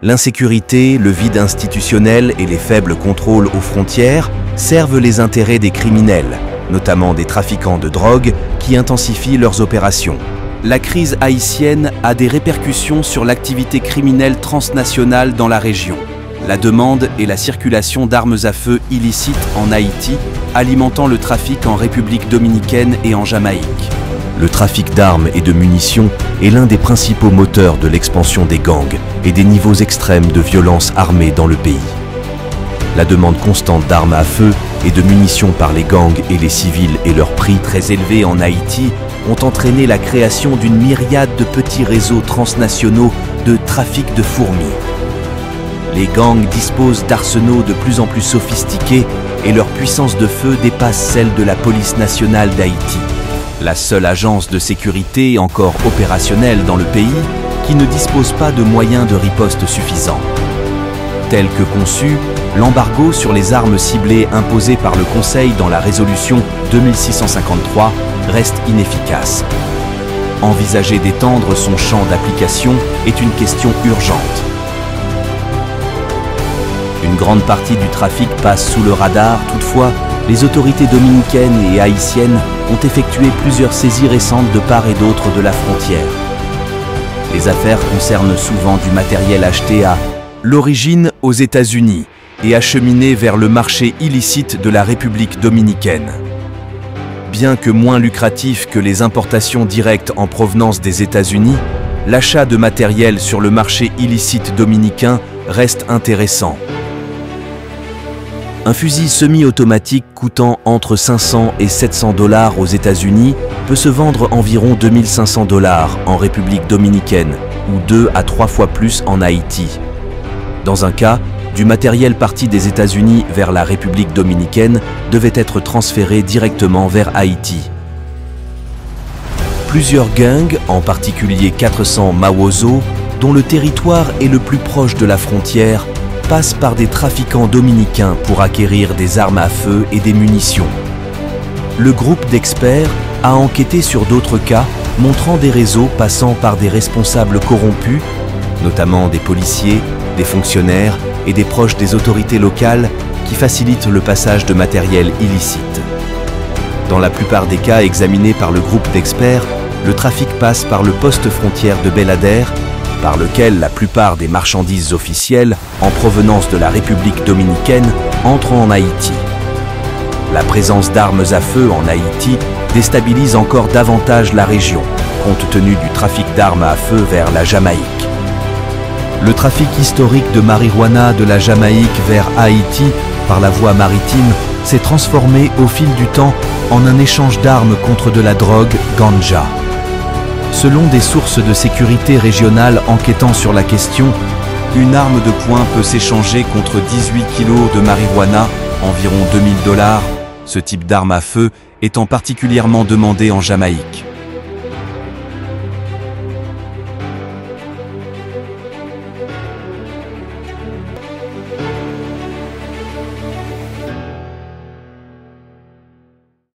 L'insécurité, le vide institutionnel et les faibles contrôles aux frontières servent les intérêts des criminels, notamment des trafiquants de drogue qui intensifient leurs opérations. La crise haïtienne a des répercussions sur l'activité criminelle transnationale dans la région. La demande et la circulation d'armes à feu illicites en Haïti, alimentant le trafic en République dominicaine et en Jamaïque. Le trafic d'armes et de munitions est l'un des principaux moteurs de l'expansion des gangs et des niveaux extrêmes de violence armée dans le pays. La demande constante d'armes à feu et de munitions par les gangs et les civils et leurs prix très élevés en Haïti ont entraîné la création d'une myriade de petits réseaux transnationaux de trafic de fourmis. Les gangs disposent d'arsenaux de plus en plus sophistiqués et leur puissance de feu dépasse celle de la police nationale d'Haïti, la seule agence de sécurité encore opérationnelle dans le pays qui ne dispose pas de moyens de riposte suffisants. Tel que conçu, l'embargo sur les armes ciblées imposé par le Conseil dans la résolution 2653 reste inefficace. Envisager d'étendre son champ d'application est une question urgente. Une grande partie du trafic passe sous le radar, toutefois, les autorités dominicaines et haïtiennes ont effectué plusieurs saisies récentes de part et d'autre de la frontière. Les affaires concernent souvent du matériel acheté à l'origine aux États-Unis et acheminé vers le marché illicite de la République dominicaine. Bien que moins lucratif que les importations directes en provenance des États-Unis, l'achat de matériel sur le marché illicite dominicain reste intéressant. Un fusil semi-automatique coûtant entre 500 et 700 $ aux États-Unis peut se vendre environ 2500 $ en République dominicaine ou 2 à 3 fois plus en Haïti. Dans un cas, du matériel parti des États-Unis vers la République dominicaine devait être transféré directement vers Haïti. Plusieurs gangs, en particulier 400 Mawozo, dont le territoire est le plus proche de la frontière, passent par des trafiquants dominicains pour acquérir des armes à feu et des munitions. Le groupe d'experts a enquêté sur d'autres cas montrant des réseaux passant par des responsables corrompus, notamment des policiers, des fonctionnaires et des proches des autorités locales qui facilitent le passage de matériel illicite. Dans la plupart des cas examinés par le groupe d'experts, le trafic passe par le poste frontière de Belader, par lequel la plupart des marchandises officielles en provenance de la République dominicaine entrent en Haïti. La présence d'armes à feu en Haïti déstabilise encore davantage la région, compte tenu du trafic d'armes à feu vers la Jamaïque. Le trafic historique de marijuana de la Jamaïque vers Haïti par la voie maritime s'est transformé au fil du temps en un échange d'armes contre de la drogue ganja. Selon des sources de sécurité régionales enquêtant sur la question, une arme de poing peut s'échanger contre 18 kg de marijuana, environ 2000 $, ce type d'arme à feu étant particulièrement demandé en Jamaïque.